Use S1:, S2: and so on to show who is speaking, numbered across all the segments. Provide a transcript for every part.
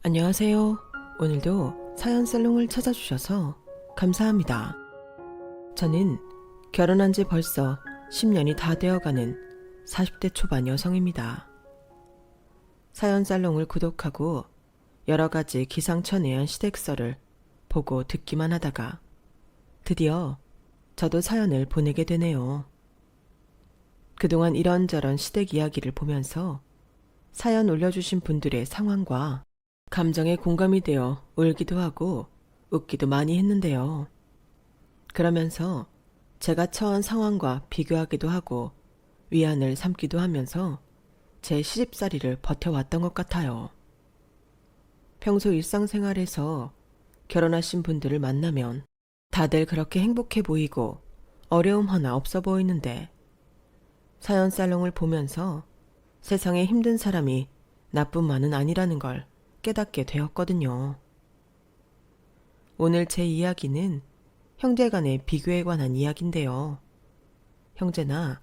S1: 안녕하세요. 오늘도 사연 살롱을 찾아주셔서 감사합니다. 저는 결혼한 지 벌써 10년이 다 되어가는 40대 초반 여성입니다. 사연 살롱을 구독하고 여러 가지 기상천외한 시댁설을 보고 듣기만 하다가 드디어 저도 사연을 보내게 되네요. 그동안 이런저런 시댁 이야기를 보면서 사연 올려주신 분들의 상황과 감정에 공감이 되어 울기도 하고 웃기도 많이 했는데요. 그러면서 제가 처한 상황과 비교하기도 하고 위안을 삼기도 하면서 제 시집살이를 버텨왔던 것 같아요. 평소 일상생활에서 결혼하신 분들을 만나면 다들 그렇게 행복해 보이고 어려움 하나 없어 보이는데 사연 살롱을 보면서 세상에 힘든 사람이 나뿐만은 아니라는 걸 깨닫게 되었거든요. 오늘 제 이야기는 형제 간의 비교에 관한 이야기인데요. 형제나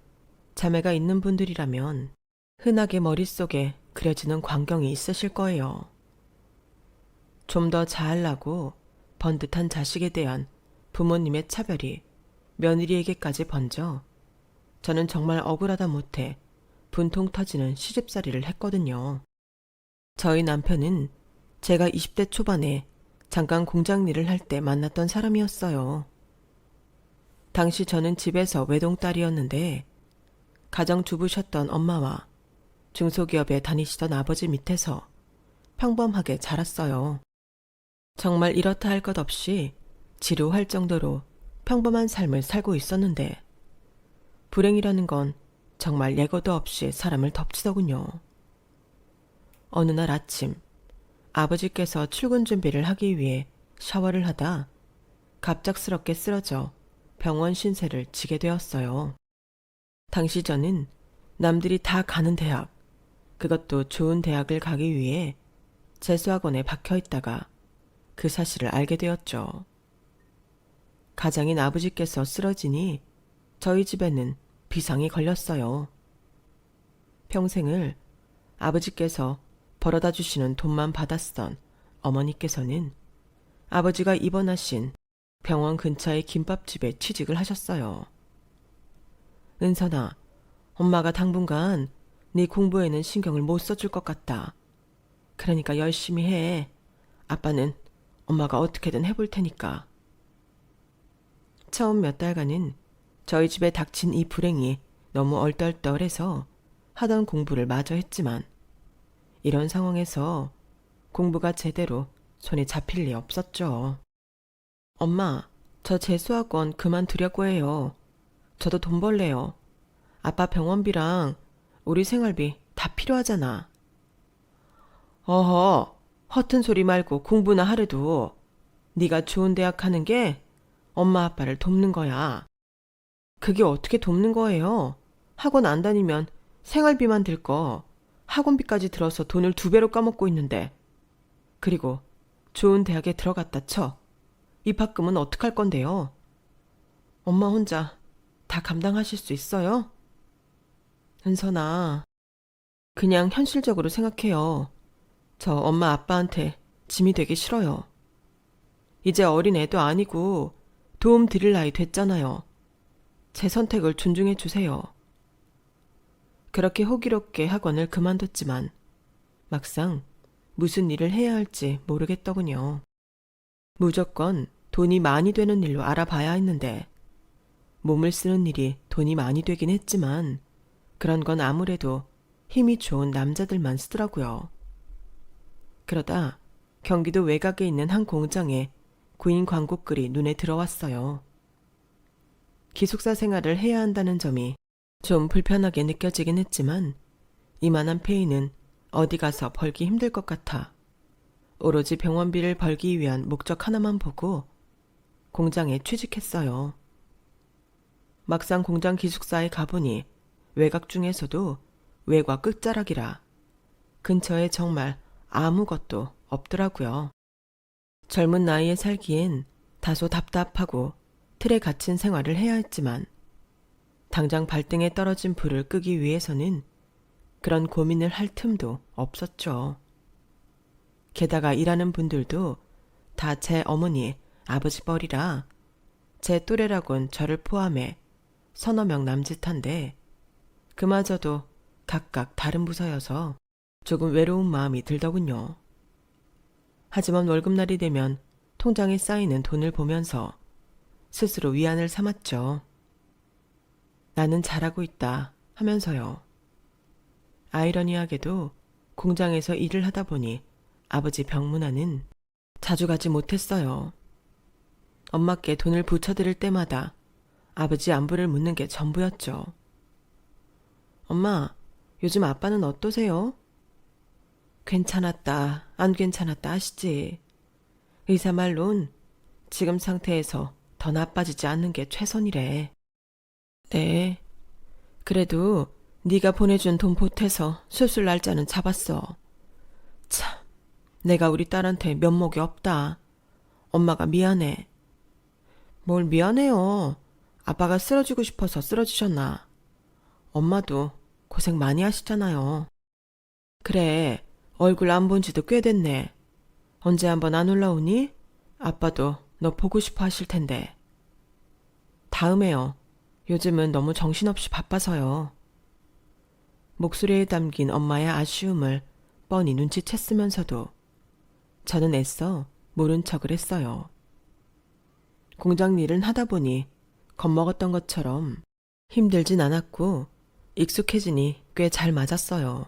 S1: 자매가 있는 분들이라면 흔하게 머릿속에 그려지는 광경이 있으실 거예요. 좀 더 잘나고 번듯한 자식에 대한 부모님의 차별이 며느리에게까지 번져 저는 정말 억울하다 못해 분통 터지는 시집살이를 했거든요. 저희 남편은 제가 20대 초반에 잠깐 공장 일을 할 때 만났던 사람이었어요. 당시 저는 집에서 외동딸이었는데 가정주부셨던 엄마와 중소기업에 다니시던 아버지 밑에서 평범하게 자랐어요. 정말 이렇다 할 것 없이 지루할 정도로 평범한 삶을 살고 있었는데 불행이라는 건 정말 예고도 없이 사람을 덮치더군요. 어느 날 아침 아버지께서 출근 준비를 하기 위해 샤워를 하다 갑작스럽게 쓰러져 병원 신세를 지게 되었어요. 당시 저는 남들이 다 가는 대학, 그것도 좋은 대학을 가기 위해 재수학원에 박혀 있다가 그 사실을 알게 되었죠. 가장인 아버지께서 쓰러지니 저희 집에는 비상이 걸렸어요. 평생을 아버지께서 벌어다 주시는 돈만 받았던 어머니께서는 아버지가 입원하신 병원 근처의 김밥집에 취직을 하셨어요. 은선아, 엄마가 당분간 네 공부에는 신경을 못 써줄 것 같다. 그러니까 열심히 해. 아빠는 엄마가 어떻게든 해볼 테니까. 처음 몇 달간은 저희 집에 닥친 이 불행이 너무 얼떨떨해서 하던 공부를 마저 했지만 이런 상황에서 공부가 제대로 손에 잡힐 리 없었죠. 엄마, 저 재수학원 그만두려고 해요. 저도 돈 벌래요. 아빠 병원비랑 우리 생활비 다 필요하잖아. 어허, 허튼 소리 말고 공부나 하래도 네가 좋은 대학 가는 게 엄마 아빠를 돕는 거야. 그게 어떻게 돕는 거예요? 학원 안 다니면 생활비만 들 거 학원비까지 들어서 돈을 2배로 까먹고 있는데. 그리고 좋은 대학에 들어갔다 쳐. 입학금은 어떡할 건데요? 엄마 혼자 다 감당하실 수 있어요? 은선아, 그냥 현실적으로 생각해요. 저 엄마 아빠한테 짐이 되기 싫어요. 이제 어린 애도 아니고 도움 드릴 나이 됐잖아요. 제 선택을 존중해 주세요. 그렇게 호기롭게 학원을 그만뒀지만 막상 무슨 일을 해야 할지 모르겠더군요. 무조건 돈이 많이 되는 일로 알아봐야 했는데 몸을 쓰는 일이 돈이 많이 되긴 했지만 그런 건 아무래도 힘이 좋은 남자들만 쓰더라고요. 그러다 경기도 외곽에 있는 한 공장에 구인 광고글이 눈에 들어왔어요. 기숙사 생활을 해야 한다는 점이 좀 불편하게 느껴지긴 했지만 이만한 페이는 어디 가서 벌기 힘들 것 같아 오로지 병원비를 벌기 위한 목적 하나만 보고 공장에 취직했어요. 막상 공장 기숙사에 가보니 외곽 중에서도 외곽 끝자락이라 근처에 정말 아무것도 없더라고요. 젊은 나이에 살기엔 다소 답답하고 틀에 갇힌 생활을 해야 했지만 당장 발등에 떨어진 불을 끄기 위해서는 그런 고민을 할 틈도 없었죠. 게다가 일하는 분들도 다 제 어머니, 아버지 뻘이라 제 또래라곤 저를 포함해 서너 명 남짓한데 그마저도 각각 다른 부서여서 조금 외로운 마음이 들더군요. 하지만 월급날이 되면 통장에 쌓이는 돈을 보면서 스스로 위안을 삼았죠. 나는 잘하고 있다 하면서요. 아이러니하게도 공장에서 일을 하다 보니 아버지 병문안은 자주 가지 못했어요. 엄마께 돈을 붙여드릴 때마다 아버지 안부를 묻는 게 전부였죠. 엄마, 요즘 아빠는 어떠세요? 괜찮았다, 안 괜찮았다 하시지. 의사 말론 지금 상태에서 더 나빠지지 않는 게 최선이래. 네, 그래도 네가 보내준 돈 보태서 수술 날짜는 잡았어. 참, 내가 우리 딸한테 면목이 없다. 엄마가 미안해. 뭘 미안해요. 아빠가 쓰러지고 싶어서 쓰러지셨나. 엄마도 고생 많이 하시잖아요. 그래, 얼굴 안 본 지도 꽤 됐네. 언제 한번 안 올라오니? 아빠도 너 보고 싶어 하실 텐데. 다음에요. 요즘은 너무 정신없이 바빠서요. 목소리에 담긴 엄마의 아쉬움을 뻔히 눈치챘으면서도 저는 애써 모른 척을 했어요. 공장 일은 하다 보니 겁먹었던 것처럼 힘들진 않았고 익숙해지니 꽤 잘 맞았어요.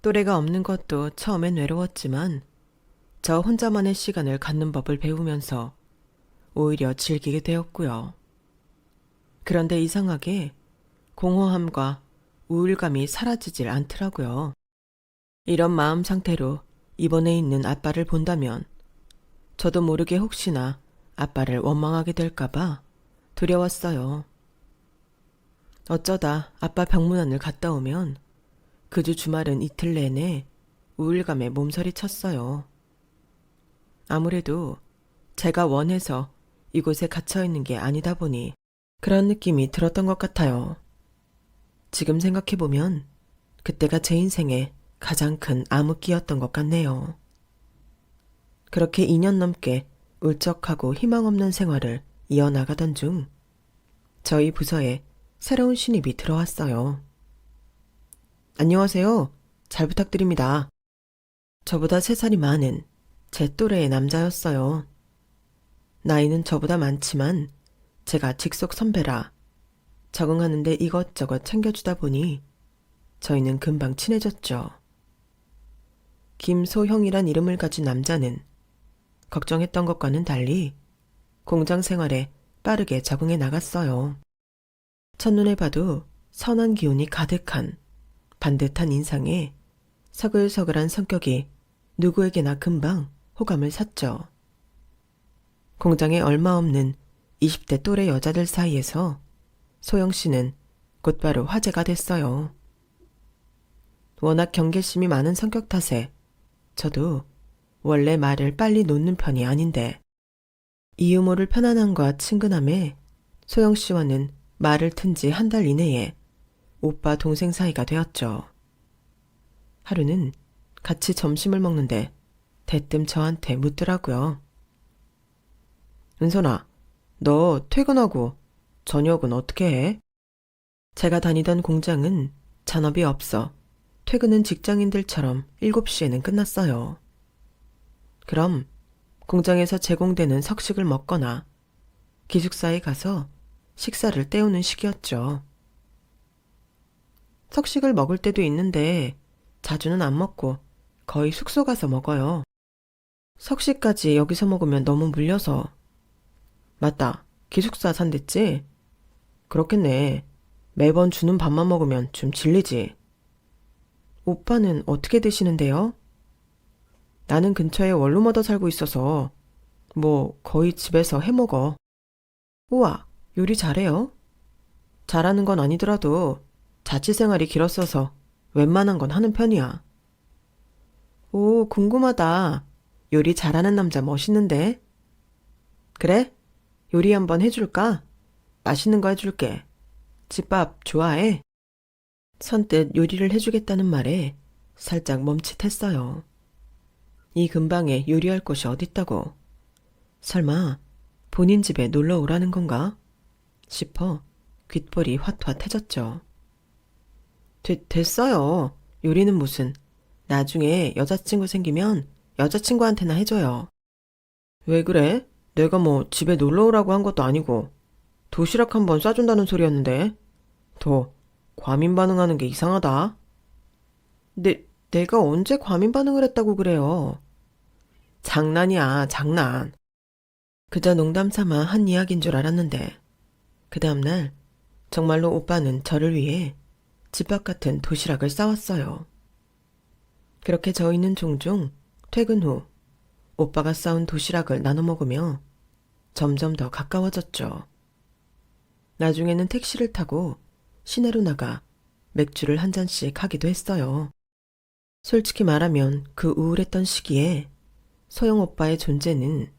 S1: 또래가 없는 것도 처음엔 외로웠지만 저 혼자만의 시간을 갖는 법을 배우면서 오히려 즐기게 되었고요. 그런데 이상하게 공허함과 우울감이 사라지질 않더라고요. 이런 마음 상태로 입원해 있는 아빠를 본다면 저도 모르게 혹시나 아빠를 원망하게 될까봐 두려웠어요. 어쩌다 아빠 병문안을 갔다 오면 그 주 주말은 이틀 내내 우울감에 몸서리 쳤어요. 아무래도 제가 원해서 이곳에 갇혀있는 게 아니다 보니 그런 느낌이 들었던 것 같아요. 지금 생각해보면 그때가 제 인생의 가장 큰 암흑기였던 것 같네요. 그렇게 2년 넘게 울적하고 희망 없는 생활을 이어나가던 중 저희 부서에 새로운 신입이 들어왔어요. 안녕하세요. 잘 부탁드립니다. 저보다 3살이 많은 제 또래의 남자였어요. 나이는 저보다 많지만 제가 직속 선배라 적응하는데 이것저것 챙겨주다 보니 저희는 금방 친해졌죠. 김소형이란 이름을 가진 남자는 걱정했던 것과는 달리 공장 생활에 빠르게 적응해 나갔어요. 첫눈에 봐도 선한 기운이 가득한 반듯한 인상에 서글서글한 성격이 누구에게나 금방 호감을 샀죠. 공장에 얼마 없는 20대 또래 여자들 사이에서 소영 씨는 곧바로 화제가 됐어요. 워낙 경계심이 많은 성격 탓에 저도 원래 말을 빨리 놓는 편이 아닌데 이유 모를 편안함과 친근함에 소영 씨와는 말을 튼 지 한 달 이내에 오빠 동생 사이가 되었죠. 하루는 같이 점심을 먹는데 대뜸 저한테 묻더라고요. 은선아, 너 퇴근하고 저녁은 어떻게 해? 제가 다니던 공장은 잔업이 없어 퇴근은 직장인들처럼 7시에는 끝났어요. 그럼 공장에서 제공되는 석식을 먹거나 기숙사에 가서 식사를 때우는 식이었죠. 석식을 먹을 때도 있는데 자주는 안 먹고 거의 숙소 가서 먹어요. 석식까지 여기서 먹으면 너무 물려서. 맞다. 기숙사 산댔지? 그렇겠네. 매번 주는 밥만 먹으면 좀 질리지. 오빠는 어떻게 드시는데요? 나는 근처에 원룸 얻어 살고 있어서 뭐 거의 집에서 해먹어. 우와, 요리 잘해요? 잘하는 건 아니더라도 자취생활이 길었어서 웬만한 건 하는 편이야. 오, 궁금하다. 요리 잘하는 남자 멋있는데? 그래? 요리 한번 해줄까? 맛있는 거 해줄게. 집밥 좋아해? 선뜻 요리를 해주겠다는 말에 살짝 멈칫했어요. 이 근방에 요리할 곳이 어딨다고. 설마 본인 집에 놀러 오라는 건가? 싶어 귓볼이 화트화트해졌죠. 됐어요. 요리는 무슨. 나중에 여자친구 생기면 여자친구한테나 해줘요. 왜 그래? 내가 뭐 집에 놀러 오라고 한 것도 아니고 도시락 한 번 싸준다는 소리였는데. 더 과민 반응하는 게 이상하다. 내가 언제 과민 반응을 했다고 그래요? 장난이야, 장난. 그저 농담 삼아 한 이야기인 줄 알았는데 그 다음날 정말로 오빠는 저를 위해 집밥 같은 도시락을 싸왔어요. 그렇게 저희는 종종 퇴근 후 오빠가 싸운 도시락을 나눠 먹으며 점점 더 가까워졌죠. 나중에는 택시를 타고 시내로 나가 맥주를 한 잔씩 하기도 했어요. 솔직히 말하면 그 우울했던 시기에 소영 오빠의 존재는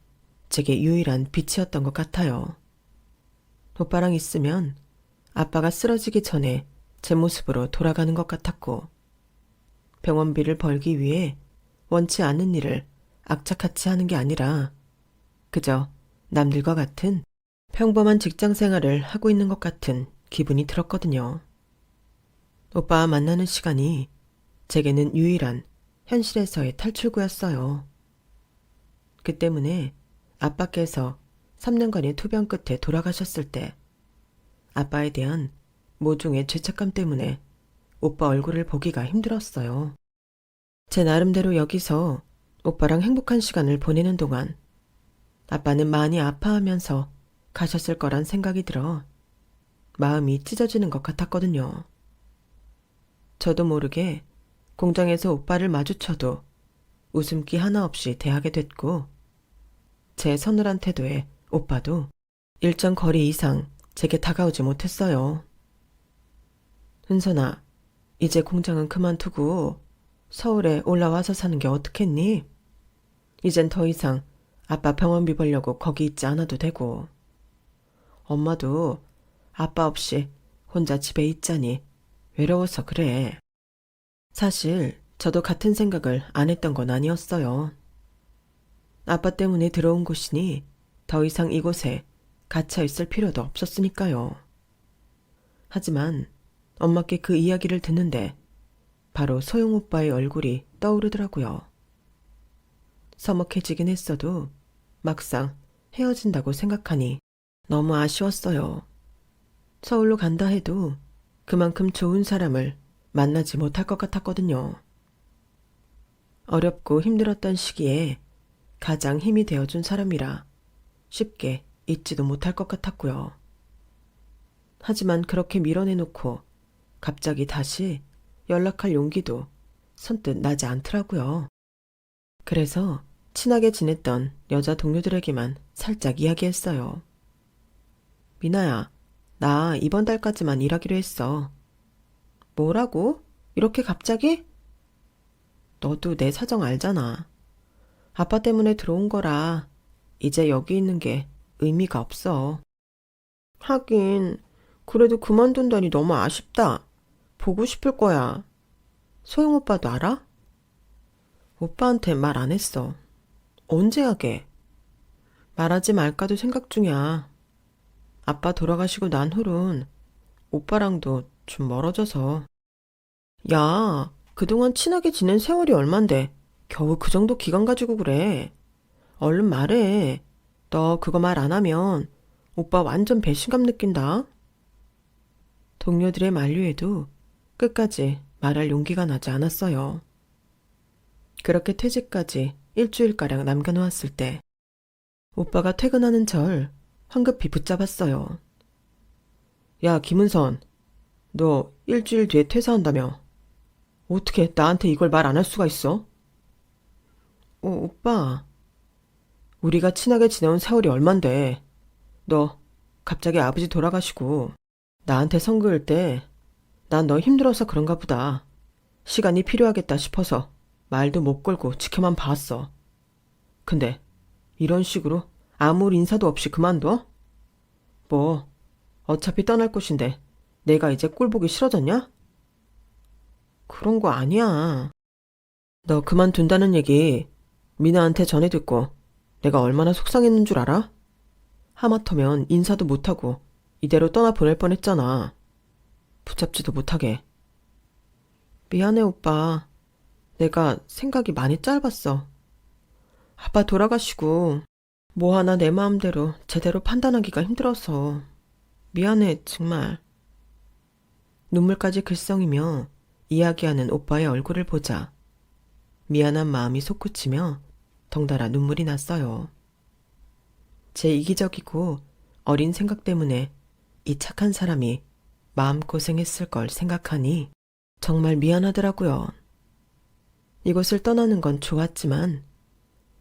S1: 제게 유일한 빛이었던 것 같아요. 오빠랑 있으면 아빠가 쓰러지기 전에 제 모습으로 돌아가는 것 같았고 병원비를 벌기 위해 원치 않는 일을 악착같이 하는 게 아니라 그저 남들과 같은 평범한 직장 생활을 하고 있는 것 같은 기분이 들었거든요. 오빠와 만나는 시간이 제게는 유일한 현실에서의 탈출구였어요. 그 때문에 아빠께서 3년간의 투병 끝에 돌아가셨을 때 아빠에 대한 모종의 죄책감 때문에 오빠 얼굴을 보기가 힘들었어요. 제 나름대로 여기서 오빠랑 행복한 시간을 보내는 동안 아빠는 많이 아파하면서 가셨을 거란 생각이 들어 마음이 찢어지는 것 같았거든요. 저도 모르게 공장에서 오빠를 마주쳐도 웃음기 하나 없이 대하게 됐고 제 서늘한 태도에 오빠도 일정 거리 이상 제게 다가오지 못했어요. 은선아, 이제 공장은 그만두고 서울에 올라와서 사는 게 어떻겠니? 이젠 더 이상 아빠 병원비 벌려고 거기 있지 않아도 되고 엄마도 아빠 없이 혼자 집에 있자니 외로워서 그래. 사실 저도 같은 생각을 안 했던 건 아니었어요. 아빠 때문에 들어온 곳이니 더 이상 이곳에 갇혀 있을 필요도 없었으니까요. 하지만 엄마께 그 이야기를 듣는데 바로 소영 오빠의 얼굴이 떠오르더라고요. 서먹해지긴 했어도 막상 헤어진다고 생각하니 너무 아쉬웠어요. 서울로 간다 해도 그만큼 좋은 사람을 만나지 못할 것 같았거든요. 어렵고 힘들었던 시기에 가장 힘이 되어준 사람이라 쉽게 잊지도 못할 것 같았고요. 하지만 그렇게 밀어내놓고 갑자기 다시 연락할 용기도 선뜻 나지 않더라고요. 그래서 친하게 지냈던 여자 동료들에게만 살짝 이야기했어요. 미나야, 나 이번 달까지만 일하기로 했어. 뭐라고? 이렇게 갑자기? 너도 내 사정 알잖아. 아빠 때문에 들어온 거라 이제 여기 있는 게 의미가 없어. 하긴 그래도 그만둔다니 너무 아쉽다. 보고 싶을 거야. 소영 오빠도 알아? 오빠한테 말 안 했어. 언제 하게? 말하지 말까도 생각 중이야. 아빠 돌아가시고 난 후론 오빠랑도 좀 멀어져서. 야, 그동안 친하게 지낸 세월이 얼만데 겨우 그 정도 기간 가지고 그래. 얼른 말해. 너 그거 말 안 하면 오빠 완전 배신감 느낀다. 동료들의 만류에도 끝까지 말할 용기가 나지 않았어요. 그렇게 퇴직까지 일주일가량 남겨놓았을 때 오빠가 퇴근하는 절 황급히 붙잡았어요. 야, 김은선, 너 일주일 뒤에 퇴사한다며. 어떻게 나한테 이걸 말 안 할 수가 있어? 오빠. 우리가 친하게 지내온 세월이 얼만데 너 갑자기 아버지 돌아가시고 나한테 선 그을 때 난 너 힘들어서 그런가 보다. 시간이 필요하겠다 싶어서 말도 못 걸고 지켜만 봤어. 근데 이런 식으로 아무 인사도 없이 그만둬? 뭐 어차피 떠날 곳인데 내가 이제 꼴 보기 싫어졌냐? 그런 거 아니야. 너 그만둔다는 얘기 미나한테 전해 듣고 내가 얼마나 속상했는 줄 알아? 하마터면 인사도 못하고 이대로 떠나 보낼 뻔했잖아. 붙잡지도 못하게. 미안해, 오빠. 내가 생각이 많이 짧았어. 아빠 돌아가시고 뭐 하나 내 마음대로 제대로 판단하기가 힘들어서. 미안해, 정말. 눈물까지 글썽이며 이야기하는 오빠의 얼굴을 보자 미안한 마음이 솟구치며 덩달아 눈물이 났어요. 제 이기적이고 어린 생각 때문에 이 착한 사람이 마음고생했을 걸 생각하니 정말 미안하더라고요. 이곳을 떠나는 건 좋았지만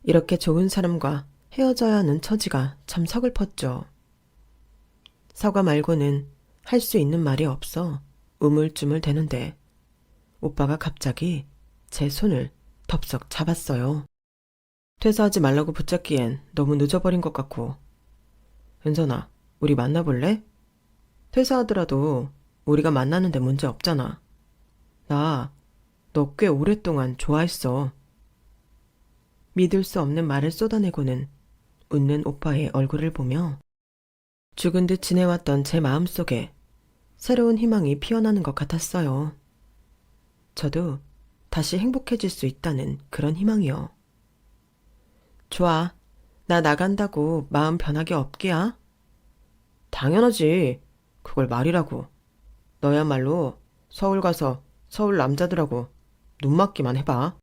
S1: 이렇게 좋은 사람과 헤어져야 하는 처지가 참 서글펐죠. 사과 말고는 할 수 있는 말이 없어 우물쭈물 대는데 오빠가 갑자기 제 손을 덥석 잡았어요. 퇴사하지 말라고 붙잡기엔 너무 늦어버린 것 같고. 은선아, 우리 만나볼래? 퇴사하더라도 우리가 만나는데 문제 없잖아. 나 너 꽤 오랫동안 좋아했어. 믿을 수 없는 말을 쏟아내고는 웃는 오빠의 얼굴을 보며 죽은 듯 지내왔던 제 마음속에 새로운 희망이 피어나는 것 같았어요. 저도 다시 행복해질 수 있다는 그런 희망이요. 좋아. 나 나간다고 마음 변하게 없게야. 당연하지. 그걸 말이라고. 너야말로 서울 가서 서울 남자들하고 눈 맞기만 해봐.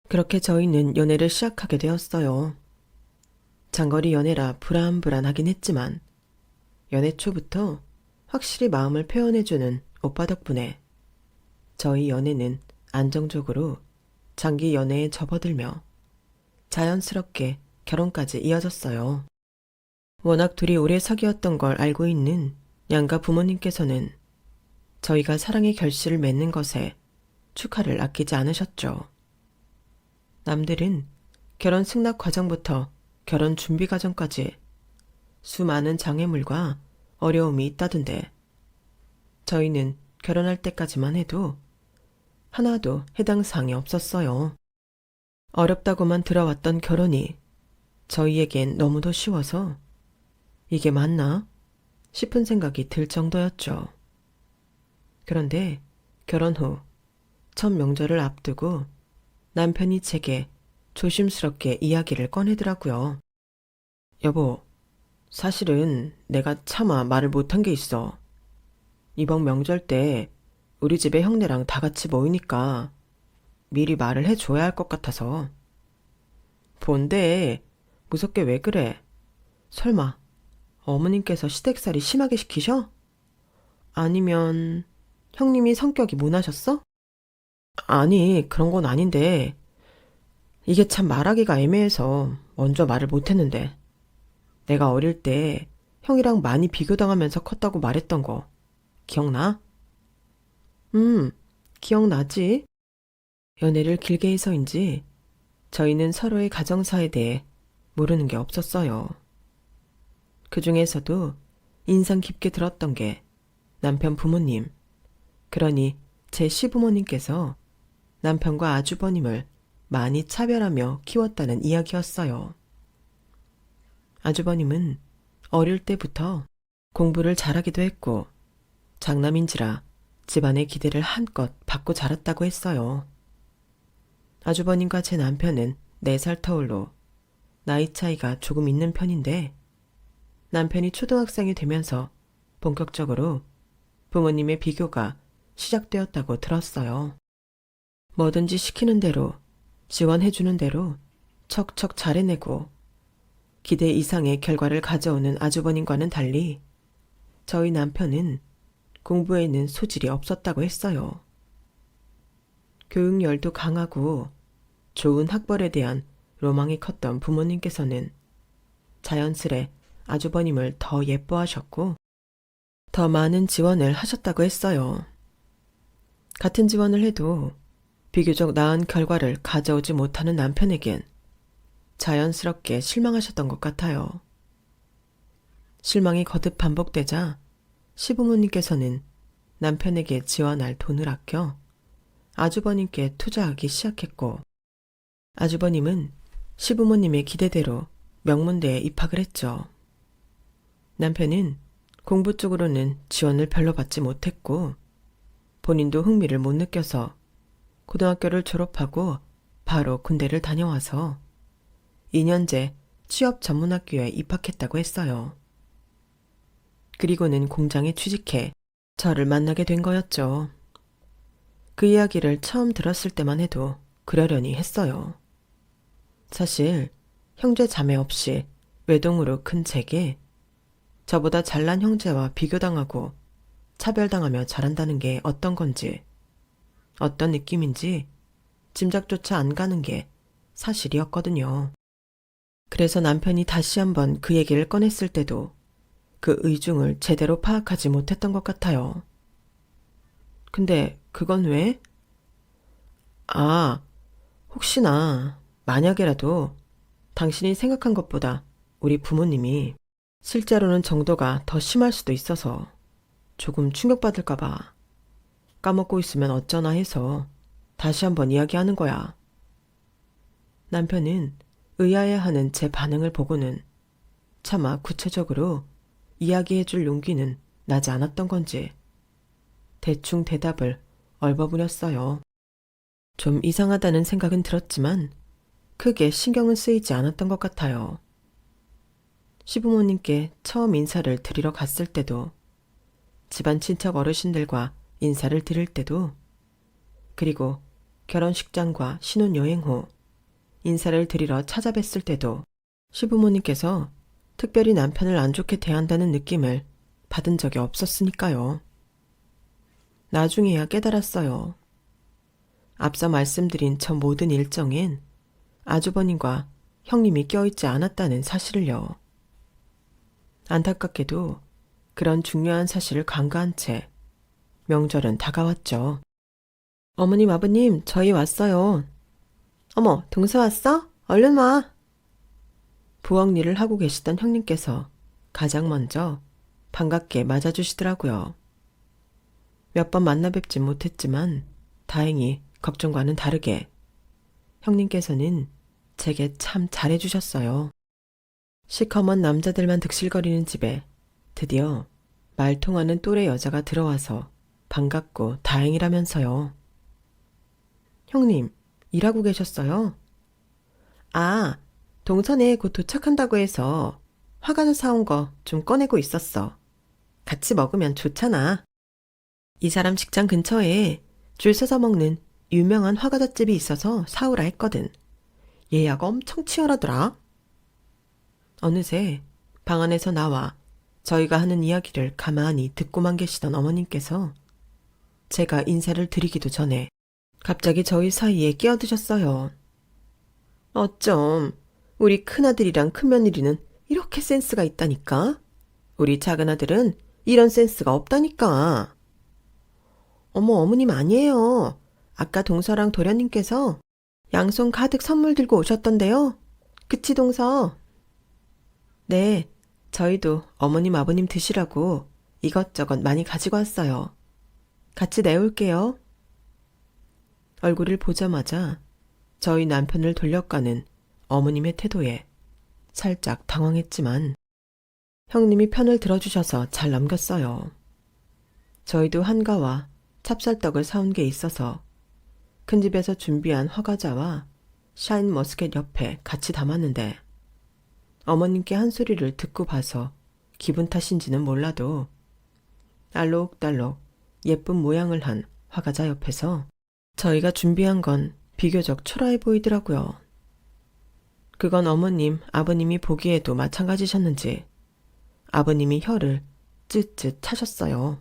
S1: 그렇게 저희는 연애를 시작하게 되었어요. 장거리 연애라 불안불안하긴 했지만 연애 초부터 확실히 마음을 표현해주는 오빠 덕분에 저희 연애는 안정적으로 장기 연애에 접어들며 자연스럽게 결혼까지 이어졌어요. 워낙 둘이 오래 사귀었던 걸 알고 있는 양가 부모님께서는 저희가 사랑의 결실을 맺는 것에 축하를 아끼지 않으셨죠. 남들은 결혼 승낙 과정부터 결혼 준비 과정까지 수많은 장애물과 어려움이 있다던데 저희는 결혼할 때까지만 해도 하나도 해당 사항이 없었어요. 어렵다고만 들어왔던 결혼이 저희에겐 너무도 쉬워서 이게 맞나 싶은 생각이 들 정도였죠. 그런데 결혼 후 첫 명절을 앞두고 남편이 제게 조심스럽게 이야기를 꺼내더라고요. 여보, 사실은 내가 차마 말을 못한 게 있어. 이번 명절 때 우리 집에 형네랑 다 같이 모이니까 미리 말을 해줘야 할 것 같아서. 뭔데? 무섭게 왜 그래? 설마 어머님께서 시댁살이 심하게 시키셔? 아니면 형님이 성격이 모나셨어? 아니, 그런 건 아닌데 이게 참 말하기가 애매해서 먼저 말을 못했는데 내가 어릴 때 형이랑 많이 비교당하면서 컸다고 말했던 거 기억나? 기억나지? 연애를 길게 해서인지 저희는 서로의 가정사에 대해 모르는 게 없었어요. 그 중에서도 인상 깊게 들었던 게 남편 부모님, 그러니 제 시부모님께서 남편과 아주버님을 많이 차별하며 키웠다는 이야기였어요. 아주버님은 어릴 때부터 공부를 잘하기도 했고 장남인지라 집안의 기대를 한껏 받고 자랐다고 했어요. 아주버님과 제 남편은 4살 터울로 나이 차이가 조금 있는 편인데 남편이 초등학생이 되면서 본격적으로 부모님의 비교가 시작되었다고 들었어요. 뭐든지 시키는 대로 지원해주는 대로 척척 잘해내고 기대 이상의 결과를 가져오는 아주버님과는 달리 저희 남편은 공부에는 소질이 없었다고 했어요. 교육열도 강하고 좋은 학벌에 대한 로망이 컸던 부모님께서는 자연스레 아주버님을 더 예뻐하셨고 더 많은 지원을 하셨다고 했어요. 같은 지원을 해도 비교적 나은 결과를 가져오지 못하는 남편에겐 자연스럽게 실망하셨던 것 같아요. 실망이 거듭 반복되자 시부모님께서는 남편에게 지원할 돈을 아껴 아주버님께 투자하기 시작했고 아주버님은 시부모님의 기대대로 명문대에 입학을 했죠. 남편은 공부 쪽으로는 지원을 별로 받지 못했고 본인도 흥미를 못 느껴서 고등학교를 졸업하고 바로 군대를 다녀와서 2년제 취업 전문학교에 입학했다고 했어요. 그리고는 공장에 취직해 저를 만나게 된 거였죠. 그 이야기를 처음 들었을 때만 해도 그러려니 했어요. 사실 형제 자매 없이 외동으로 큰 제게 저보다 잘난 형제와 비교당하고 차별당하며 자란다는 게 어떤 건지, 어떤 느낌인지 짐작조차 안 가는 게 사실이었거든요. 그래서 남편이 다시 한번 그 얘기를 꺼냈을 때도 그 의중을 제대로 파악하지 못했던 것 같아요. 근데 그건 왜? 아, 혹시나 만약에라도 당신이 생각한 것보다 우리 부모님이 실제로는 정도가 더 심할 수도 있어서 조금 충격받을까봐 까먹고 있으면 어쩌나 해서 다시 한번 이야기하는 거야. 남편은 의아해하는 제 반응을 보고는 차마 구체적으로 이야기해줄 용기는 나지 않았던 건지 대충 대답을 얼버무렸어요. 좀 이상하다는 생각은 들었지만 크게 신경은 쓰이지 않았던 것 같아요. 시부모님께 처음 인사를 드리러 갔을 때도, 집안 친척 어르신들과 인사를 드릴 때도, 그리고 결혼식장과 신혼여행 후 인사를 드리러 찾아뵀을 때도 시부모님께서 특별히 남편을 안 좋게 대한다는 느낌을 받은 적이 없었으니까요. 나중에야 깨달았어요. 앞서 말씀드린 저 모든 일정엔 아주버님과 형님이 껴있지 않았다는 사실을요. 안타깝게도 그런 중요한 사실을 간과한 채 명절은 다가왔죠. 어머님, 아버님, 저희 왔어요. 어머, 동서 왔어? 얼른 와. 부엌 일을 하고 계시던 형님께서 가장 먼저 반갑게 맞아주시더라고요. 몇 번 만나 뵙진 못했지만 다행히 걱정과는 다르게 형님께서는 제게 참 잘해주셨어요. 시커먼 남자들만 득실거리는 집에 드디어 말 통하는 또래 여자가 들어와서 반갑고 다행이라면서요. 형님, 일하고 계셨어요? 아, 동선에 곧 도착한다고 해서 화과자 사온 거 좀 꺼내고 있었어. 같이 먹으면 좋잖아. 이 사람 직장 근처에 줄 서서 먹는 유명한 화과자집이 있어서 사오라 했거든. 예약 엄청 치열하더라. 어느새 방 안에서 나와 저희가 하는 이야기를 가만히 듣고만 계시던 어머님께서 제가 인사를 드리기도 전에 갑자기 저희 사이에 끼어드셨어요. 어쩜 우리 큰아들이랑 큰며느리는 이렇게 센스가 있다니까? 우리 작은아들은 이런 센스가 없다니까. 어머, 어머님 아니에요. 아까 동서랑 도련님께서 양손 가득 선물 들고 오셨던데요. 그치, 동서? 네, 저희도 어머님, 아버님 드시라고 이것저것 많이 가지고 왔어요. 같이 내올게요. 얼굴을 보자마자 저희 남편을 돌려가는 어머님의 태도에 살짝 당황했지만 형님이 편을 들어주셔서 잘 넘겼어요. 저희도 한가와 찹쌀떡을 사온 게 있어서 큰 집에서 준비한 화과자와 샤인 머스켓 옆에 같이 담았는데 어머님께 한 소리를 듣고 봐서 기분 탓인지는 몰라도 알록달록 예쁜 모양을 한 화과자 옆에서 저희가 준비한 건 비교적 초라해 보이더라고요. 그건 어머님, 아버님이 보기에도 마찬가지셨는지 아버님이 혀를 쯧쯧 차셨어요.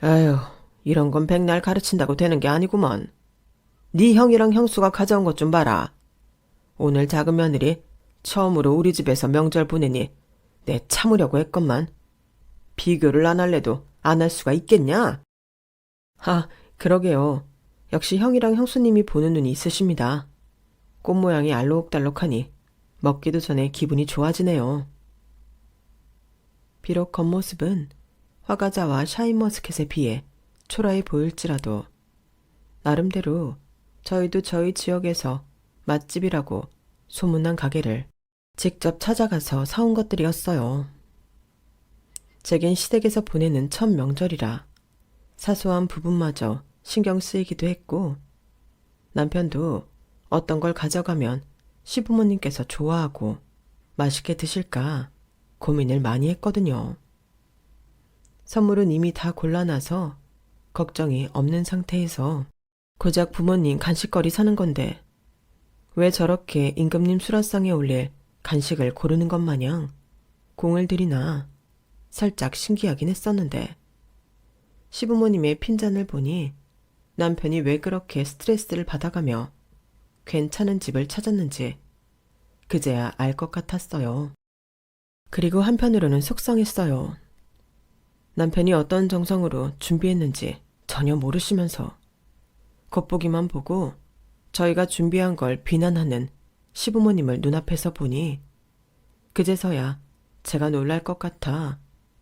S1: 아휴, 이런 건 백날 가르친다고 되는 게 아니구먼. 네 형이랑 형수가 가져온 것 좀 봐라. 오늘 작은 며느리 처음으로 우리 집에서 명절 보내니 내 참으려고 했건만. 비교를 안 할래도 안 할 수가 있겠냐? 아, 그러게요. 역시 형이랑 형수님이 보는 눈이 있으십니다. 꽃 모양이 알록달록하니 먹기도 전에 기분이 좋아지네요. 비록 겉모습은 화과자와 샤인머스켓에 비해 초라해 보일지라도 나름대로 저희도 저희 지역에서 맛집이라고 소문난 가게를 직접 찾아가서 사온 것들이었어요. 제겐 시댁에서 보내는 첫 명절이라 사소한 부분마저 신경 쓰이기도 했고, 남편도 어떤 걸 가져가면 시부모님께서 좋아하고 맛있게 드실까 고민을 많이 했거든요. 선물은 이미 다 골라놔서 걱정이 없는 상태에서 고작 부모님 간식거리 사는 건데 왜 저렇게 임금님 수라상에 올릴 간식을 고르는 것 마냥 공을 들이나 살짝 신기하긴 했었는데, 시부모님의 핀잔을 보니 남편이 왜 그렇게 스트레스를 받아가며 괜찮은 집을 찾았는지 그제야 알 것 같았어요. 그리고 한편으로는 속상했어요. 남편이 어떤 정성으로 준비했는지 전혀 모르시면서 겉보기만 보고 저희가 준비한 걸 비난하는 시부모님을 눈앞에서 보니 그제서야 제가 놀랄 것 같아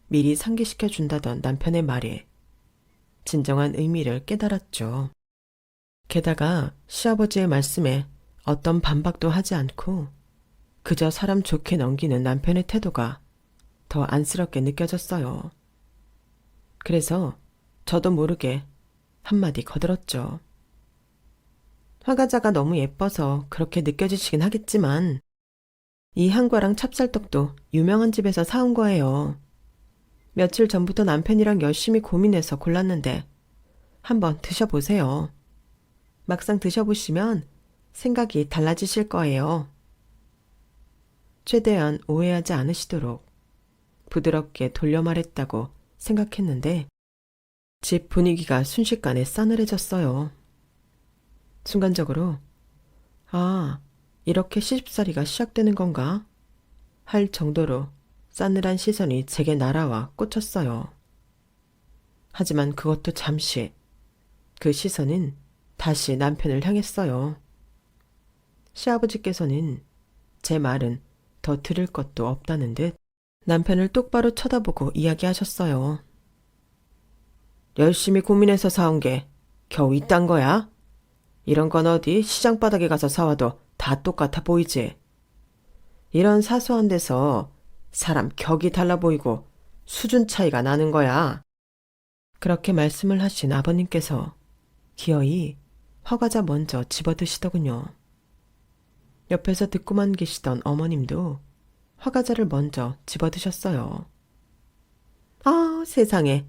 S1: 미리 상기시켜 준다던 남편의 말에 진정한 의미를 깨달았죠. 게다가 시아버지의 말씀에 어떤 반박도 하지 않고 그저 사람 좋게 넘기는 남편의 태도가 더 안쓰럽게 느껴졌어요. 그래서 저도 모르게 한마디 거들었죠. 화과자가 너무 예뻐서 그렇게 느껴지시긴 하겠지만 이 한과랑 찹쌀떡도 유명한 집에서 사온 거예요. 며칠 전부터 남편이랑 열심히 고민해서 골랐는데 한번 드셔보세요. 막상 드셔보시면 생각이 달라지실 거예요. 최대한 오해하지 않으시도록 부드럽게 돌려 말했다고 생각했는데 집 분위기가 순식간에 싸늘해졌어요. 순간적으로 아, 이렇게 시집살이가 시작되는 건가? 할 정도로 싸늘한 시선이 제게 날아와 꽂혔어요. 하지만 그것도 잠시, 그 시선은 다시 남편을 향했어요. 시아버지께서는 제 말은 더 들을 것도 없다는 듯 남편을 똑바로 쳐다보고 이야기하셨어요. 열심히 고민해서 사온 게 겨우 이딴 거야? 이런 건 어디 시장 바닥에 가서 사와도 다 똑같아 보이지? 이런 사소한 데서 사람 격이 달라 보이고 수준 차이가 나는 거야. 그렇게 말씀을 하신 아버님께서 기어이 화과자 먼저 집어드시더군요. 옆에서 듣고만 계시던 어머님도 화과자를 먼저 집어드셨어요. 아, 세상에.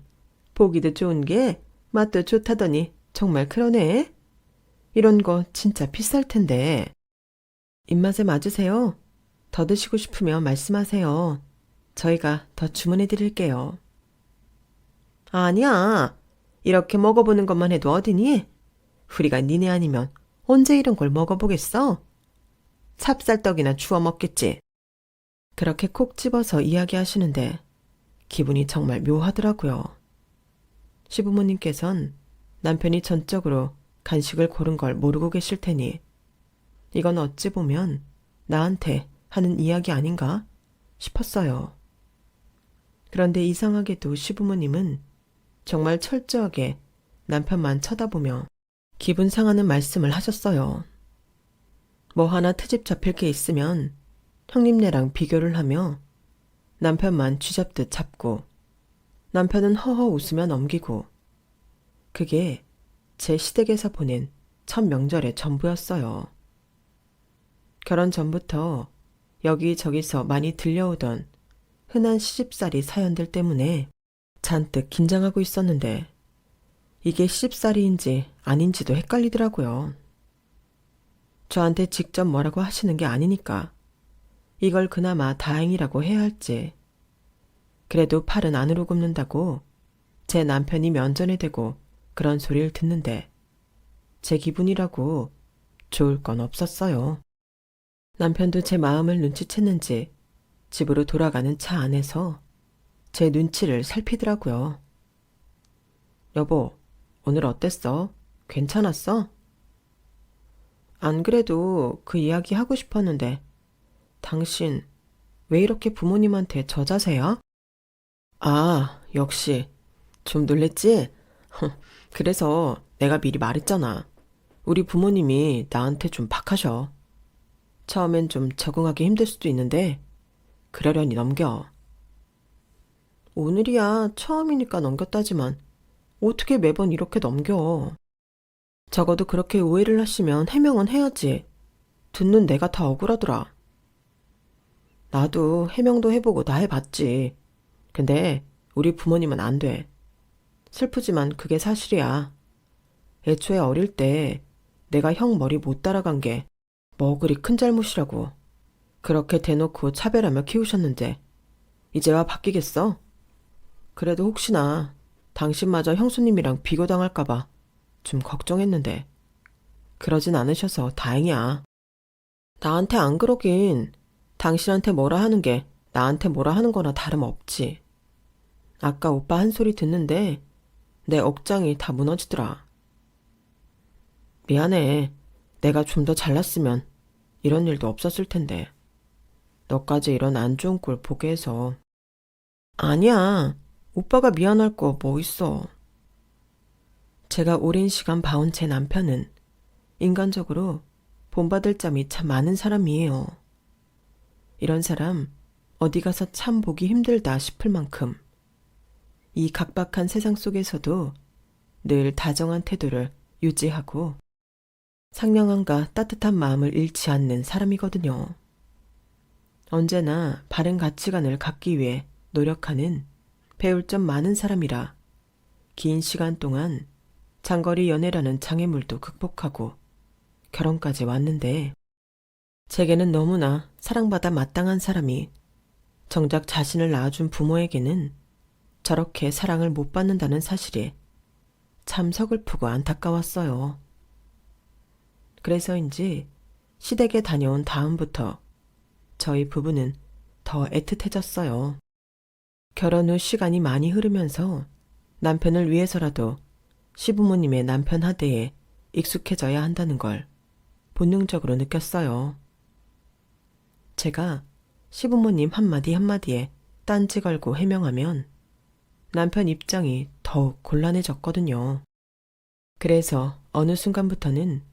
S1: 보기도 좋은 게 맛도 좋다더니 정말 그러네. 이런 거 진짜 비쌀 텐데. 입맛에 맞으세요? 더 드시고 싶으면 말씀하세요. 저희가 더 주문해 드릴게요. 아니야. 이렇게 먹어보는 것만 해도 어디니? 우리가 니네 아니면 언제 이런 걸 먹어보겠어? 찹쌀떡이나 주워 먹겠지. 그렇게 콕 집어서 이야기하시는데 기분이 정말 묘하더라고요. 시부모님께선 남편이 전적으로 간식을 고른 걸 모르고 계실 테니 이건 어찌 보면 나한테 하는 이야기 아닌가 싶었어요. 그런데 이상하게도 시부모님은 정말 철저하게 남편만 쳐다보며 기분 상하는 말씀을 하셨어요. 뭐 하나 트집 잡힐 게 있으면 형님네랑 비교를 하며 남편만 쥐잡듯 잡고 남편은 허허 웃으며 넘기고 그게 제 시댁에서 보낸 첫 명절의 전부였어요. 결혼 전부터 여기저기서 많이 들려오던 흔한 시집살이 사연들 때문에 잔뜩 긴장하고 있었는데 이게 시집살이인지 아닌지도 헷갈리더라고요. 저한테 직접 뭐라고 하시는 게 아니니까 이걸 그나마 다행이라고 해야 할지, 그래도 팔은 안으로 굽는다고 제 남편이 면전에 대고 그런 소리를 듣는데 제 기분이라고 좋을 건 없었어요. 남편도 제 마음을 눈치챘는지 집으로 돌아가는 차 안에서 제 눈치를 살피더라고요. 여보, 오늘 어땠어? 괜찮았어? 안 그래도 그 이야기 하고 싶었는데 당신 왜 이렇게 부모님한테 저자세야? 아, 역시 좀 놀랬지? 그래서 내가 미리 말했잖아. 우리 부모님이 나한테 좀 박하셔. 처음엔 좀 적응하기 힘들 수도 있는데 그러려니 넘겨. 오늘이야 처음이니까 넘겼다지만 어떻게 매번 이렇게 넘겨. 적어도 그렇게 오해를 하시면 해명은 해야지. 듣는 내가 다 억울하더라. 나도 해명도 해보고 다 해봤지. 근데 우리 부모님은 안 돼. 슬프지만 그게 사실이야. 애초에 어릴 때 내가 형 머리 못 따라간 게 뭐 그리 큰 잘못이라고. 그렇게 대놓고 차별하며 키우셨는데 이제 와 바뀌겠어? 그래도 혹시나 당신마저 형수님이랑 비교당할까봐 좀 걱정했는데 그러진 않으셔서 다행이야. 나한테 안 그러긴 당신한테 뭐라 하는 게 나한테 뭐라 하는 거나 다름없지. 아까 오빠 한 소리 듣는데 내 억장이 다 무너지더라. 미안해. 내가 좀 더 잘났으면 이런 일도 없었을 텐데. 너까지 이런 안 좋은 꼴 보게 해서. 아니야. 오빠가 미안할 거 뭐 있어. 제가 오랜 시간 봐온 제 남편은 인간적으로 본받을 점이 참 많은 사람이에요. 이런 사람 어디 가서 참 보기 힘들다 싶을 만큼 이 각박한 세상 속에서도 늘 다정한 태도를 유지하고 상냥함과 따뜻한 마음을 잃지 않는 사람이거든요. 언제나 바른 가치관을 갖기 위해 노력하는 배울 점 많은 사람이라 긴 시간 동안 장거리 연애라는 장애물도 극복하고 결혼까지 왔는데 제게는 너무나 사랑받아 마땅한 사람이 정작 자신을 낳아준 부모에게는 저렇게 사랑을 못 받는다는 사실이 참 서글프고 안타까웠어요. 그래서인지 시댁에 다녀온 다음부터 저희 부부는 더 애틋해졌어요. 결혼 후 시간이 많이 흐르면서 남편을 위해서라도 시부모님의 남편 하대에 익숙해져야 한다는 걸 본능적으로 느꼈어요. 제가 시부모님 한마디 한마디에 딴지 걸고 해명하면 남편 입장이 더욱 곤란해졌거든요. 그래서 어느 순간부터는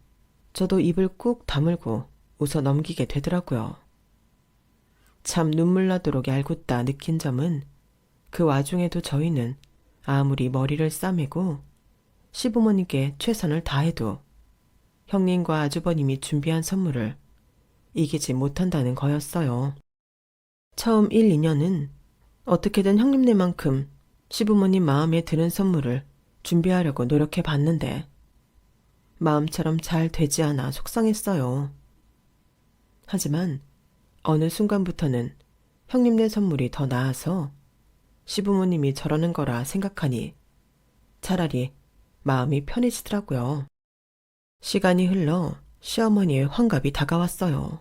S1: 저도 입을 꾹 다물고 웃어 넘기게 되더라고요. 참 눈물 나도록 얄궂다 느낀 점은 그 와중에도 저희는 아무리 머리를 싸매고 시부모님께 최선을 다해도 형님과 아주버님이 준비한 선물을 이기지 못한다는 거였어요. 처음 1, 2년은 어떻게든 형님네만큼 시부모님 마음에 드는 선물을 준비하려고 노력해 봤는데 마음처럼 잘 되지 않아 속상했어요. 하지만 어느 순간부터는 형님네 선물이 더 나아서 시부모님이 저러는 거라 생각하니 차라리 마음이 편해지더라고요. 시간이 흘러 시어머니의 환갑이 다가왔어요.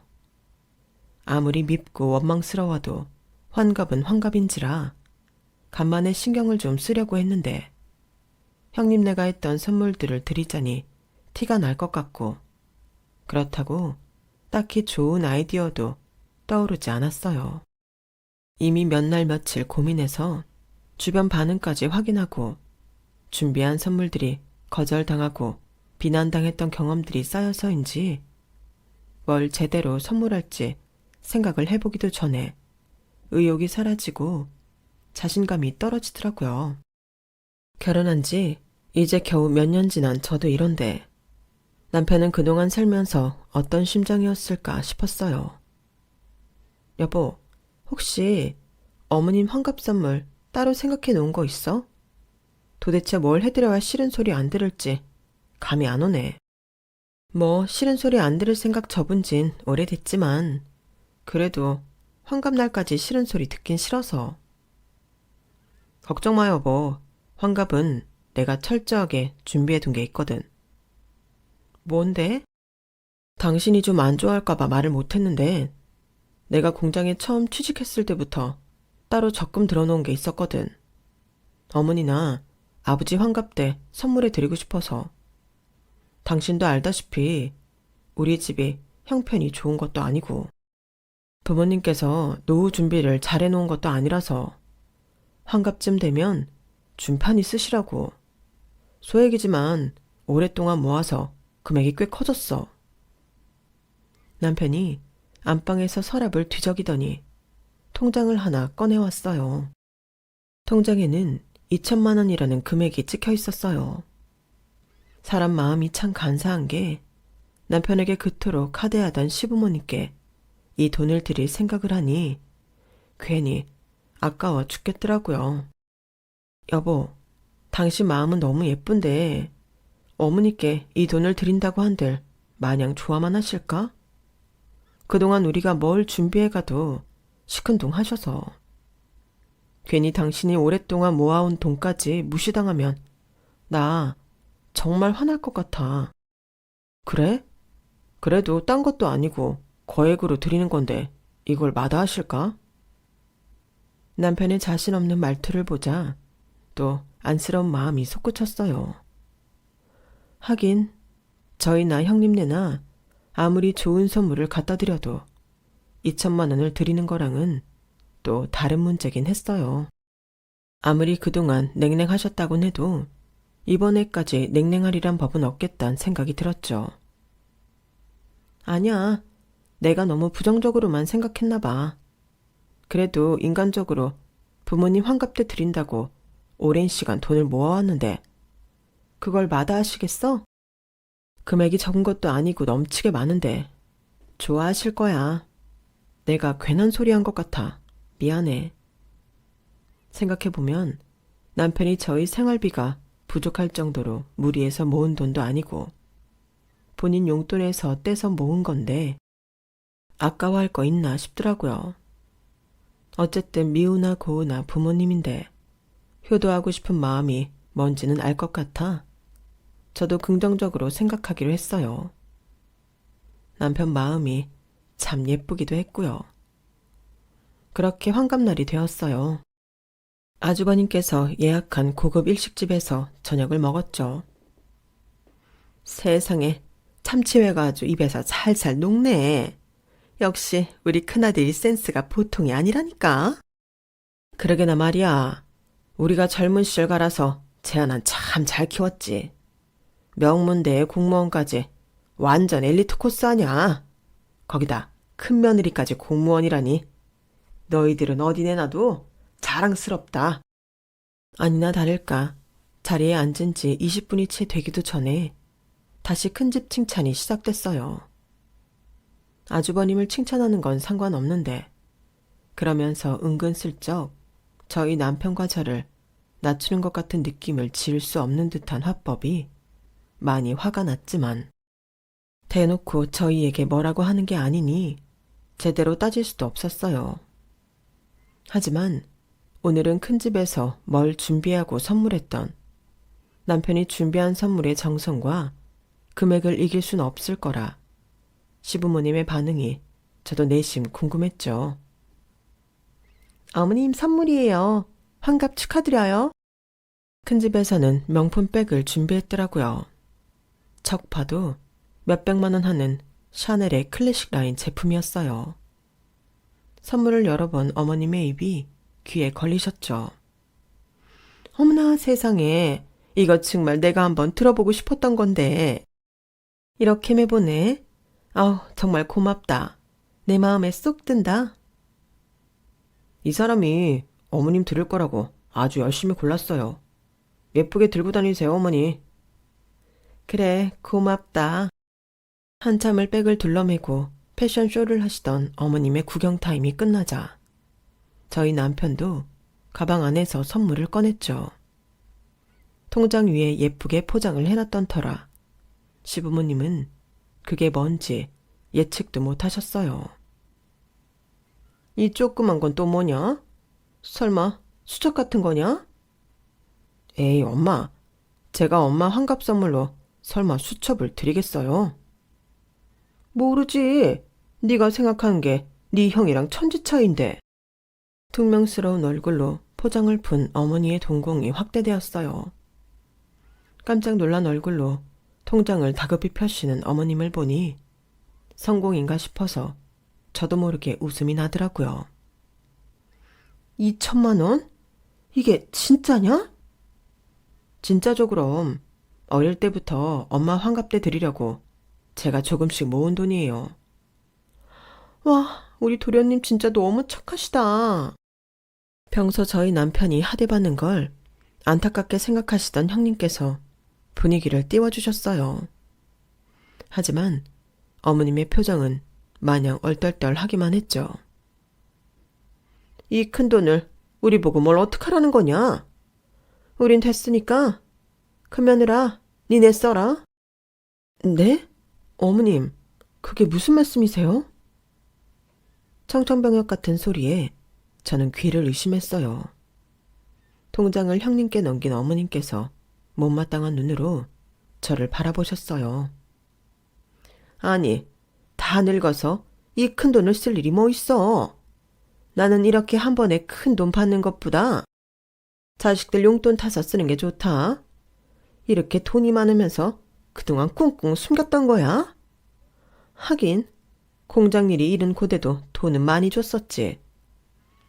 S1: 아무리 밉고 원망스러워도 환갑은 환갑인지라 간만에 신경을 좀 쓰려고 했는데 형님네가 했던 선물들을 드리자니 티가 날 것 같고 그렇다고 딱히 좋은 아이디어도 떠오르지 않았어요. 이미 몇 날 며칠 고민해서 주변 반응까지 확인하고 준비한 선물들이 거절당하고 비난당했던 경험들이 쌓여서인지 뭘 제대로 선물할지 생각을 해보기도 전에 의욕이 사라지고 자신감이 떨어지더라고요. 결혼한 지 이제 겨우 몇 년 지난 저도 이런데 남편은 그동안 살면서 어떤 심정이었을까 싶었어요. 여보, 혹시 어머님 환갑 선물 따로 생각해 놓은 거 있어? 도대체 뭘 해드려야 싫은 소리 안 들을지 감이 안 오네. 뭐 싫은 소리 안 들을 생각 접은 진 오래됐지만 그래도 환갑날까지 싫은 소리 듣긴 싫어서. 걱정 마 여보. 환갑은 내가 철저하게 준비해 둔 게 있거든. 뭔데? 당신이 좀 안 좋아할까봐 말을 못했는데 내가 공장에 처음 취직했을 때부터 따로 적금 들어놓은 게 있었거든. 어머니나 아버지 환갑 때 선물해 드리고 싶어서. 당신도 알다시피 우리 집이 형편이 좋은 것도 아니고 부모님께서 노후 준비를 잘 해놓은 것도 아니라서 환갑쯤 되면 준판이 쓰시라고. 소액이지만 오랫동안 모아서 금액이 꽤 커졌어. 남편이 안방에서 서랍을 뒤적이더니 통장을 하나 꺼내왔어요. 통장에는 2천만 원이라는 금액이 찍혀 있었어요. 사람 마음이 참 간사한 게 남편에게 그토록 하대하던 시부모님께 이 돈을 드릴 생각을 하니 괜히 아까워 죽겠더라고요. 여보, 당신 마음은 너무 예쁜데 어머니께 이 돈을 드린다고 한들 마냥 좋아만 하실까? 그동안 우리가 뭘 준비해가도 시큰둥 하셔서. 괜히 당신이 오랫동안 모아온 돈까지 무시당하면 나 정말 화날 것 같아. 그래? 그래도 딴 것도 아니고 거액으로 드리는 건데 이걸 마다하실까? 남편의 자신 없는 말투를 보자 또 안쓰러운 마음이 솟구쳤어요. 하긴 저희나 형님네나 아무리 좋은 선물을 갖다 드려도 2천만 원을 드리는 거랑은 또 다른 문제긴 했어요. 아무리 그동안 냉랭하셨다곤 해도 이번에까지 냉랭하리란 법은 없겠다는 생각이 들었죠. 아니야, 내가 너무 부정적으로만 생각했나 봐. 그래도 인간적으로 부모님 환갑 때 드린다고 오랜 시간 돈을 모아왔는데 그걸 마다하시겠어? 금액이 적은 것도 아니고 넘치게 많은데 좋아하실 거야. 내가 괜한 소리 한 것 같아. 미안해. 생각해보면 남편이 저희 생활비가 부족할 정도로 무리해서 모은 돈도 아니고 본인 용돈에서 떼서 모은 건데 아까워할 거 있나 싶더라고요. 어쨌든 미우나 고우나 부모님인데 효도하고 싶은 마음이 뭔지는 알 것 같아 저도 긍정적으로 생각하기로 했어요. 남편 마음이 참 예쁘기도 했고요. 그렇게 환갑날이 되었어요. 아주버님께서 예약한 고급 일식집에서 저녁을 먹었죠. 세상에 참치회가 아주 입에서 살살 녹네. 역시 우리 큰아들이 센스가 보통이 아니라니까. 그러게나 말이야. 우리가 젊은 시절 갈아서 재하난 참 잘 키웠지. 명문대의 공무원까지 완전 엘리트 코스 아냐. 거기다 큰 며느리까지 공무원이라니. 너희들은 어디 내놔도 자랑스럽다. 아니나 다를까 자리에 앉은 지 20분이 채 되기도 전에 다시 큰집 칭찬이 시작됐어요. 아주버님을 칭찬하는 건 상관없는데 그러면서 은근슬쩍 저희 남편과 저를 낮추는 것 같은 느낌을 지을 수 없는 듯한 화법이 많이 화가 났지만 대놓고 저희에게 뭐라고 하는 게 아니니 제대로 따질 수도 없었어요. 하지만 오늘은 큰 집에서 뭘 준비하고 선물했던 남편이 준비한 선물의 정성과 금액을 이길 순 없을 거라 시부모님의 반응이 저도 내심 궁금했죠. 어머님 선물이에요. 환갑 축하드려요. 큰 집에서는 명품 백을 준비했더라고요. 척 봐도 몇백만 원 하는 샤넬의 클래식 라인 제품이었어요. 선물을 열어본 어머님의 입이 귀에 걸리셨죠. 어머나 세상에, 이거 정말 내가 한번 들어보고 싶었던 건데. 이렇게 매보네. 아우, 정말 고맙다. 내 마음에 쏙 든다. 이 사람이 어머님 들을 거라고 아주 열심히 골랐어요. 예쁘게 들고 다니세요, 어머니. 그래, 고맙다. 한참을 백을 둘러매고 패션쇼를 하시던 어머님의 구경 타임이 끝나자 저희 남편도 가방 안에서 선물을 꺼냈죠. 통장 위에 예쁘게 포장을 해놨던 터라 시부모님은 그게 뭔지 예측도 못하셨어요. 이 조그만 건 또 뭐냐? 설마 수첩 같은 거냐? 에이 엄마, 제가 엄마 환갑 선물로 설마 수첩을 드리겠어요? 모르지. 네가 생각하는 게 네 형이랑 천지 차이인데. 퉁명스러운 얼굴로 포장을 푼 어머니의 동공이 확대되었어요. 깜짝 놀란 얼굴로 통장을 다급히 펴시는 어머님을 보니 성공인가 싶어서 저도 모르게 웃음이 나더라고요. 2천만 원? 이게 진짜냐? 진짜죠 그럼. 어릴 때부터 엄마 환갑 때 드리려고 제가 조금씩 모은 돈이에요. 와, 우리 도련님 진짜 너무 착하시다. 평소 저희 남편이 하대받는 걸 안타깝게 생각하시던 형님께서 분위기를 띄워주셨어요. 하지만 어머님의 표정은 마냥 얼떨떨하기만 했죠. 이 큰 돈을 우리 보고 뭘 어떡하라는 거냐? 우린 됐으니까 그 며느라 니네 써라. 네? 어머님, 그게 무슨 말씀이세요? 청천벽력 같은 소리에 저는 귀를 의심했어요. 통장을 형님께 넘긴 어머님께서 못마땅한 눈으로 저를 바라보셨어요. 아니, 다 늙어서 이 큰 돈을 쓸 일이 뭐 있어? 나는 이렇게 한 번에 큰 돈 받는 것보다 자식들 용돈 타서 쓰는 게 좋다. 이렇게 돈이 많으면서 그동안 꿍꿍 숨겼던 거야? 하긴 공장 일이 이른 고대도 돈은 많이 줬었지.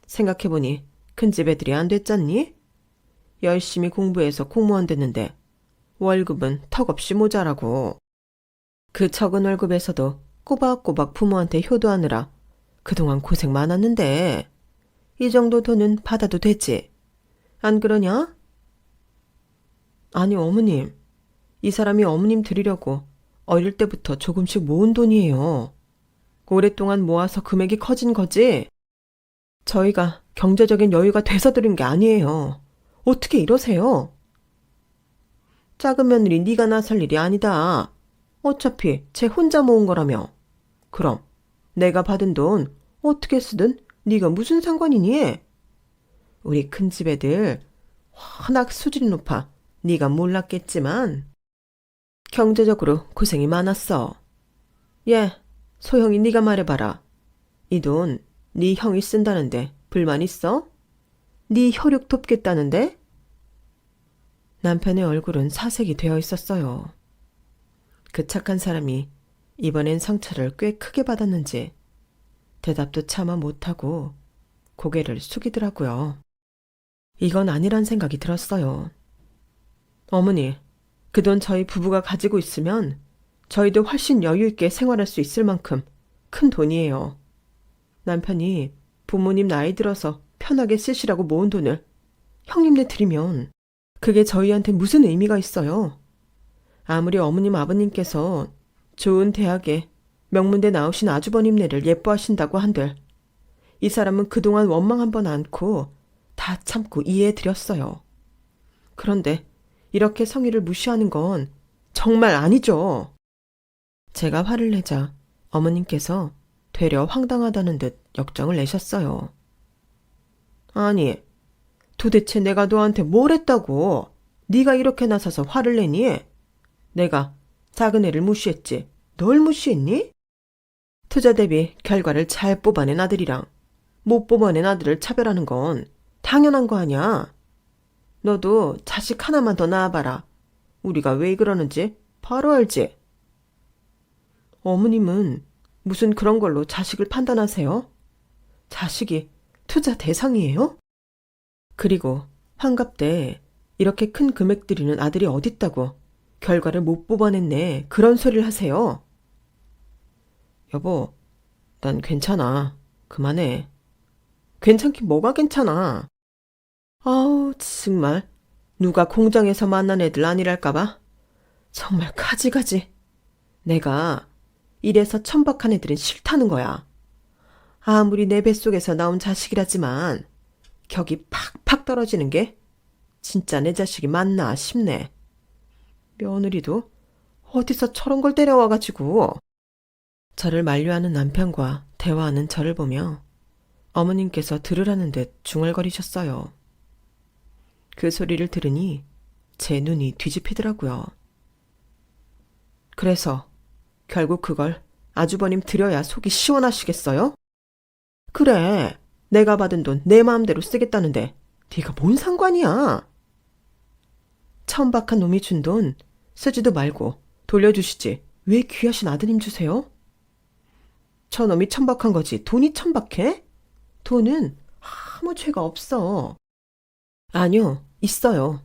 S1: 생각해보니 큰 집 애들이 안 됐잖니? 열심히 공부해서 공무원 됐는데 월급은 턱없이 모자라고. 그 적은 월급에서도 꼬박꼬박 부모한테 효도하느라 그동안 고생 많았는데 이 정도 돈은 받아도 되지. 안 그러냐? 아니 어머님, 이 사람이 어머님 드리려고 어릴 때부터 조금씩 모은 돈이에요. 오랫동안 모아서 금액이 커진 거지? 저희가 경제적인 여유가 돼서 드린 게 아니에요. 어떻게 이러세요? 작은 며느리 네가 나설 일이 아니다. 어차피 쟤 혼자 모은 거라며. 그럼 내가 받은 돈 어떻게 쓰든 네가 무슨 상관이니? 우리 큰 집 애들 워낙 수준이 높아 네가 몰랐겠지만 경제적으로 고생이 많았어. 예, 소영이 네가 말해봐라. 이 돈 네 형이 쓴다는데 불만 있어? 네 혈육 돕겠다는데? 남편의 얼굴은 사색이 되어 있었어요. 그 착한 사람이 이번엔 상처를 꽤 크게 받았는지 대답도 차마 못하고 고개를 숙이더라고요. 이건 아니란 생각이 들었어요. 어머니, 그 돈 저희 부부가 가지고 있으면 저희도 훨씬 여유 있게 생활할 수 있을 만큼 큰 돈이에요. 남편이 부모님 나이 들어서 편하게 쓰시라고 모은 돈을 형님네 드리면 그게 저희한테 무슨 의미가 있어요? 아무리 어머님 아버님께서 좋은 대학에 명문대 나오신 아주버님네를 예뻐하신다고 한들 이 사람은 그동안 원망 한 번 않고 다 참고 이해해드렸어요. 그런데 이렇게 성의를 무시하는 건 정말 아니죠. 제가 화를 내자 어머님께서 되려 황당하다는 듯 역정을 내셨어요. 아니, 도대체 내가 너한테 뭘 했다고 네가 이렇게 나서서 화를 내니? 내가 작은 애를 무시했지 널 무시했니? 투자 대비 결과를 잘 뽑아낸 아들이랑 못 뽑아낸 아들을 차별하는 건 당연한 거 아니야. 너도 자식 하나만 더 낳아봐라. 우리가 왜 그러는지 바로 알지? 어머님은 무슨 그런 걸로 자식을 판단하세요? 자식이 투자 대상이에요? 그리고 환갑 때 이렇게 큰 금액 들이는 아들이 어딨다고 결과를 못 뽑아냈네 그런 소리를 하세요? 여보, 난 괜찮아. 그만해. 괜찮긴 뭐가 괜찮아. 아우 정말 누가 공장에서 만난 애들 아니랄까봐 정말 가지가지. 내가 이래서 천박한 애들은 싫다는 거야. 아무리 내 뱃속에서 나온 자식이라지만 격이 팍팍 떨어지는 게 진짜 내 자식이 맞나 싶네. 며느리도 어디서 저런 걸 데려와가지고. 저를 만류하는 남편과 대화하는 저를 보며 어머님께서 들으라는 듯 중얼거리셨어요. 그 소리를 들으니 제 눈이 뒤집히더라고요. 그래서 결국 그걸 아주버님 드려야 속이 시원하시겠어요? 그래, 내가 받은 돈 내 마음대로 쓰겠다는데 네가 뭔 상관이야? 천박한 놈이 준 돈 쓰지도 말고 돌려주시지 왜 귀하신 아드님 주세요? 저놈이 천박한 거지 돈이 천박해? 돈은 아무 죄가 없어. 아니요, 있어요.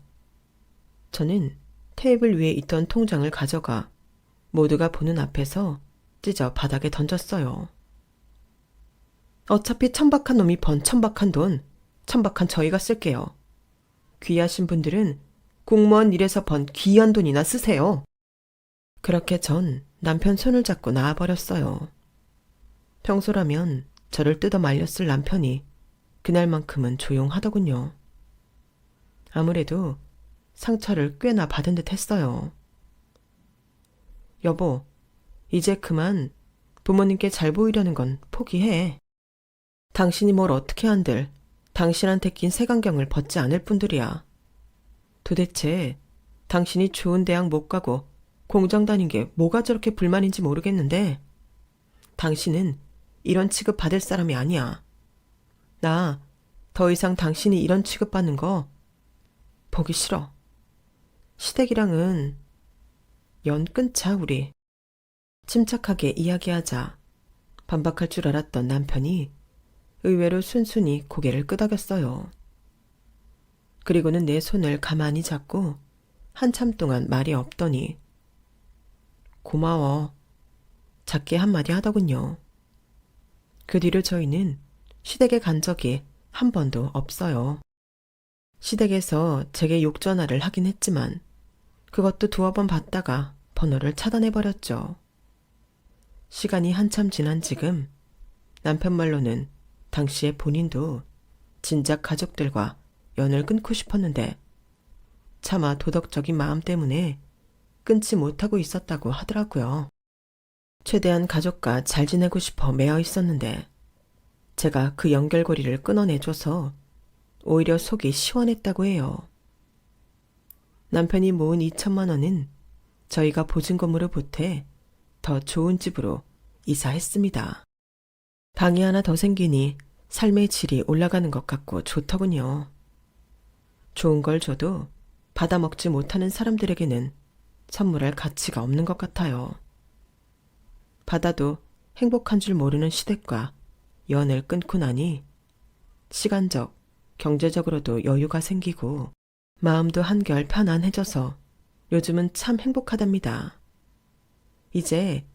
S1: 저는 테이블 위에 있던 통장을 가져가 모두가 보는 앞에서 찢어 바닥에 던졌어요. 어차피 천박한 놈이 번 천박한 돈, 천박한 저희가 쓸게요. 귀하신 분들은 공무원 일에서 번 귀한 돈이나 쓰세요. 그렇게 전 남편 손을 잡고 나와버렸어요. 평소라면 저를 뜯어 말렸을 남편이 그날만큼은 조용하더군요. 아무래도 상처를 꽤나 받은 듯 했어요. 여보, 이제 그만 부모님께 잘 보이려는 건 포기해. 당신이 뭘 어떻게 한들 당신한테 낀 색안경을 벗지 않을 뿐들이야. 도대체 당신이 좋은 대학 못 가고 공장 다닌 게 뭐가 저렇게 불만인지 모르겠는데 당신은 이런 취급 받을 사람이 아니야. 나 더 이상 당신이 이런 취급받는 거 보기 싫어. 시댁이랑은 연 끊자 우리. 침착하게 이야기하자 반박할 줄 알았던 남편이 의외로 순순히 고개를 끄덕였어요. 그리고는 내 손을 가만히 잡고 한참 동안 말이 없더니 고마워. 작게 한마디 하더군요. 그 뒤로 저희는 시댁에 간 적이 한 번도 없어요. 시댁에서 제게 욕 전화를 하긴 했지만 그것도 두어 번 받다가 번호를 차단해버렸죠. 시간이 한참 지난 지금 남편 말로는 당시에 본인도 진작 가족들과 연을 끊고 싶었는데 차마 도덕적인 마음 때문에 끊지 못하고 있었다고 하더라고요. 최대한 가족과 잘 지내고 싶어 매어 있었는데 제가 그 연결고리를 끊어내줘서 오히려 속이 시원했다고 해요. 남편이 모은 2천만 원은 저희가 보증금으로 보태 더 좋은 집으로 이사했습니다. 방이 하나 더 생기니 삶의 질이 올라가는 것 같고 좋더군요. 좋은 걸 줘도 받아먹지 못하는 사람들에게는 선물할 가치가 없는 것 같아요. 받아도 행복한 줄 모르는 시댁과 연을 끊고 나니 시간적, 경제적으로도 여유가 생기고 마음도 한결 편안해져서 요즘은 참 행복하답니다. 이제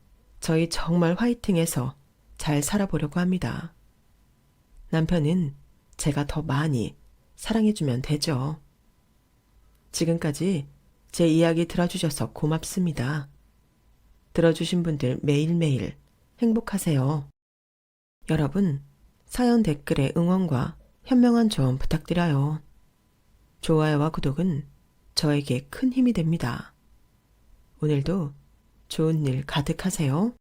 S1: 저희 정말 화이팅해서 잘 살아보려고 합니다. 남편은 제가 더 많이 사랑해주면 되죠. 지금까지 제 이야기 들어주셔서 고맙습니다. 들어주신 분들 매일매일 행복하세요. 여러분, 사연 댓글에 응원과 현명한 조언 부탁드려요. 좋아요와 구독은 저에게 큰 힘이 됩니다. 오늘도 좋은 일 가득하세요.